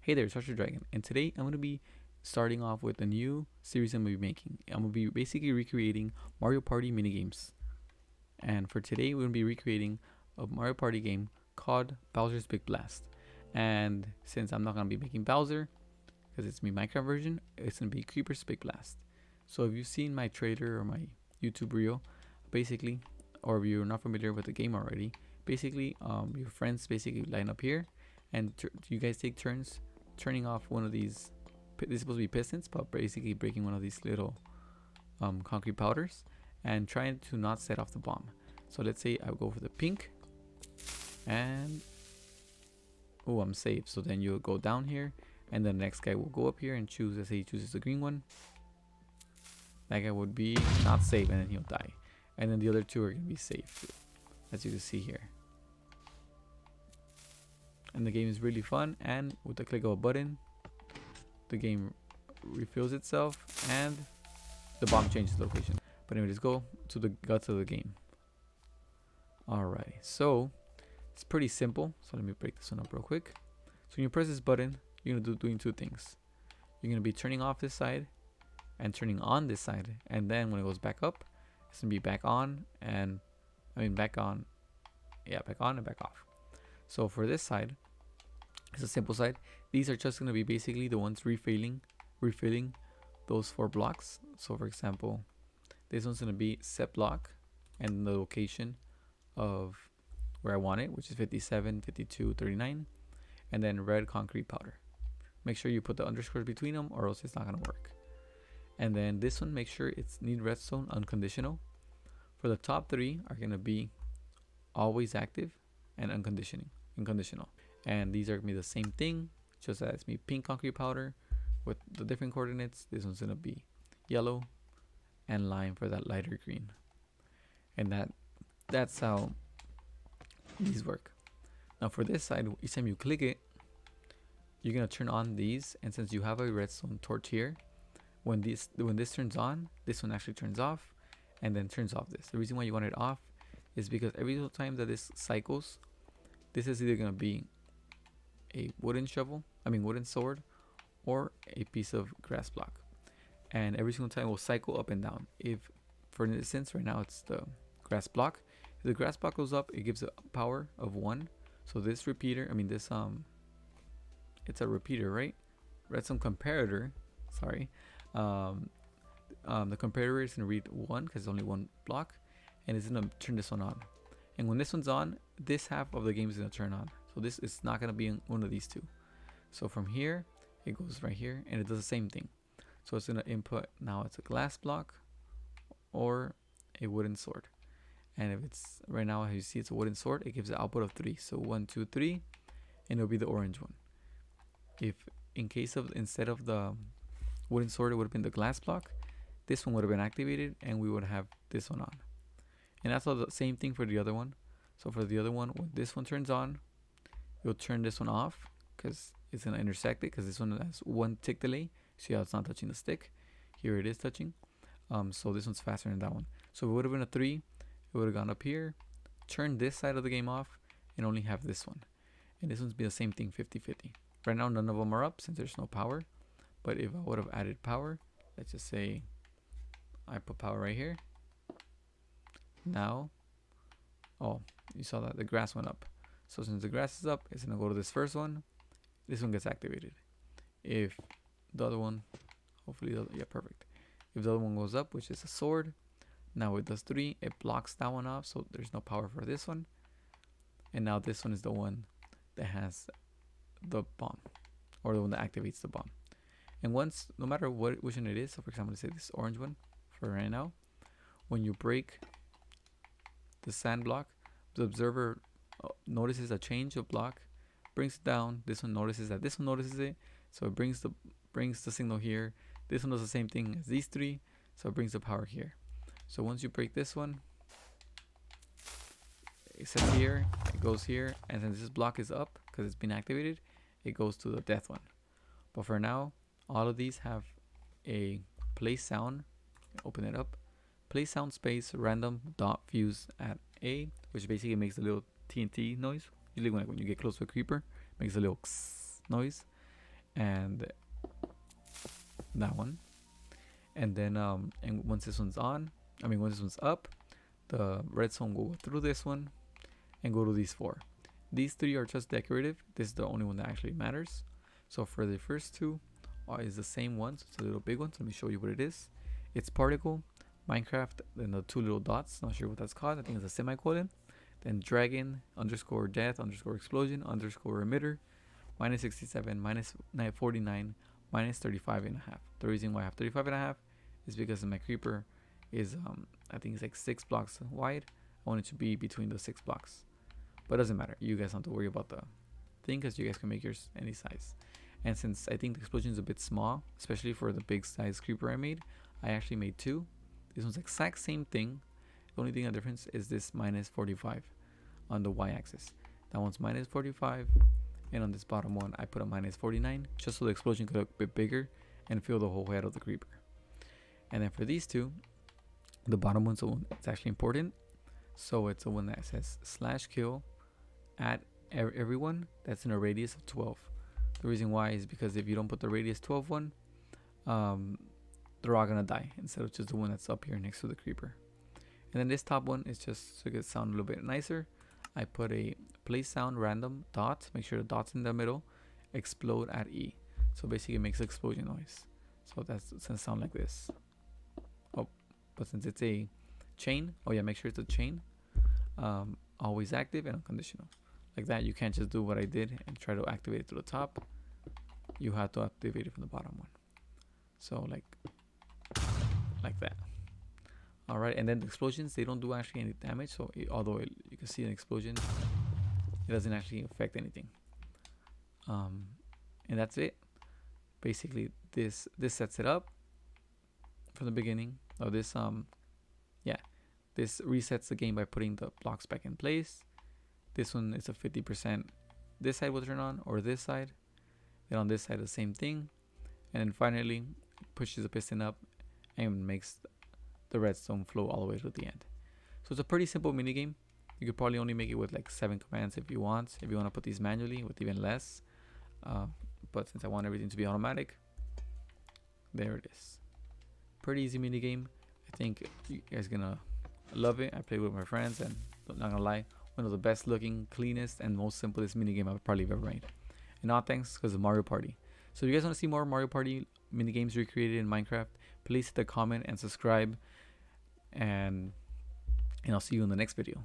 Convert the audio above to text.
Hey there, it's Archer Dragon, and today I'm going to be starting off with a new series I'm going to be making. I'm going to be basically recreating Mario Party minigames. And for today, we're going to be recreating a Mario Party game called Bowser's Big Blast. And since I'm not going to be making Bowser, because it's my Minecraft version, it's going to be Creeper's Big Blast. So if you've seen my trailer or my YouTube reel, basically, or if you're not familiar with the game already, basically, your friends basically line up here, and you guys take turns turning off one of these. This is supposed to be pistons, but basically breaking one of these little concrete powders and trying to not set off the bomb. So let's say I go for the pink, and oh, I'm safe. So then you'll go down here, and the next guy will go up here and choose. Let's say he chooses the green one. That guy would be not safe, and then he'll die. And then the other two are gonna be safe, as you can see here. And the game is really fun, and with the click of a button, the game refills itself and the bomb changes location. But anyway, let's go to the guts of the game. Alright, so it's pretty simple. So let me break this one up real quick. So when you press this button, you're gonna doing two things. You're gonna be turning off this side and turning on this side, and then when it goes back up, it's gonna be back on and back on and back off. So for this side, it's a simple side. These are just going to be basically the ones refilling those 4 blocks. So for example, this one's going to be set block and the location of where I want it, which is 57, 52, 39, and then red concrete powder. Make sure you put the underscores between them, or else it's not going to work. And then this one, make sure it's need redstone unconditional. For the top 3 are going to be always active and unconditional. And these are going to be the same thing, just as me pink concrete powder with the different coordinates. This one's going to be yellow and lime for that lighter green. And that's how these work. Now for this side, each time you click it, you're going to turn on these. And since you have a redstone torch here, when this turns on, this one actually turns off and then turns off this. The reason why you want it off is because every single time that this cycles, this is either going to be a wooden sword, or a piece of grass block. And every single time it will cycle up and down. If, for instance, right now it's the grass block. If the grass block goes up, it gives a power of 1. So this repeater, it's a repeater, right? Redstone comparator, sorry. The comparator is going to read 1 because it's only 1 block, and it's going to turn this one on. And when this one's on, this half of the game is going to turn on. So this is not going to be in one of these two. So from here, it goes right here, and it does the same thing. So it's going to input, now it's a glass block or a wooden sword. And if it's, right now, as you see, it's a wooden sword, it gives an output of 3. So 1, 2, 3, and it'll be the orange one. If in case of, instead of the wooden sword, it would have been the glass block, this one would have been activated, and we would have this one on. And that's all the same thing for the other one. So for the other one, when this one turns on, you'll turn this one off because it's going to intersect it, because this one has 1 tick delay. See how it's not touching the stick? Here it is touching. So this one's faster than that one. So if it would have been a 3, it would have gone up here, turn this side of the game off, and only have this one. And this one's be the same thing, 50-50. Right now, none of them are up since there's no power. But if I would have added power, let's just say I put power right here. Now, oh, you saw that the grass went up. So since the grass is up, it's gonna go to this first one. This one gets activated. If the other one, hopefully, yeah, perfect. If the other one goes up, which is a sword, now it does 3. It blocks that one off, so there's no power for this one. And now this one is the one that has the bomb, or the one that activates the bomb. And once, no matter which one it is, so for example, let's say this orange one for right now, when you break the sand block, the observer notices a change of block, brings it down. This one notices that this one notices it, so it brings the signal here. This one does the same thing as these 3, so it brings the power here. So once you break this one, it says here, it goes here, and since this block is up because it's been activated, it goes to the death one. But for now, all of these have a play sound. Open it up. Play sound space random dot fuse at A, which basically makes a little TNT noise. Usually when you get close to a creeper, it makes a little noise. and that one. And then and once this one's on, once this one's up, the redstone will go through this one and go to these 4. These 3 are just decorative. This is the only one that actually matters. So for the first 2 is the same one, so it's a little big one. So let me show you what it is. It's particle, Minecraft, then the 2 little dots, not sure what that's called, I think it's a semicolon, then dragon underscore death underscore explosion underscore emitter, minus 67, minus 49, minus 35 and a half. The reason why I have 35 and a half is because my creeper is I think it's like 6 blocks wide. I want it to be between the 6 blocks, but it doesn't matter. You guys don't have to worry about the thing because you guys can make yours any size. And since I think the explosion is a bit small, especially for the big size creeper I made, I actually made 2. This one's the exact same thing. The only thing the difference is this minus 45 on the y-axis. That one's minus 45, and on this bottom one I put a minus 49 just so the explosion could look a bit bigger and fill the whole head of the creeper. And then for these 2, the bottom one's the one that's actually important. So it's the one that says /kill at everyone that's in a radius of 12. The reason why is because if you don't put the radius 12 one, they're all gonna die instead of just the one that's up here next to the creeper. And then this top one is just so it could sound a little bit nicer. I put a play sound random dot, make sure the dot's in the middle, explode at E. So basically it makes explosion noise. So that's gonna sound like this. Oh, but since it's a chain, make sure it's a chain, always active and unconditional. Like that, you can't just do what I did and try to activate it to the top. You have to activate it from the bottom one. So like that. All right, and then the explosions, they don't do actually any damage. So although you can see an explosion, it doesn't actually affect anything. And that's it. Basically, this sets it up from the beginning. Oh, this resets the game by putting the blocks back in place. This one is a 50%. This side will turn on, or this side. Then on this side, the same thing. And then finally, pushes the piston up and makes the redstone flow all the way to the end. So it's a pretty simple mini game. You could probably only make it with like 7 commands if you want. If you want to put these manually with even less. But since I want everything to be automatic, there it is. Pretty easy mini game. I think you guys gonna love it. I played with my friends, and I'm not gonna lie, one of the best looking, cleanest, and most simplest mini game I've probably ever made. And all thanks because of Mario Party. So if you guys want to see more Mario Party mini games recreated in Minecraft, please hit the comment and subscribe, and I'll see you in the next video.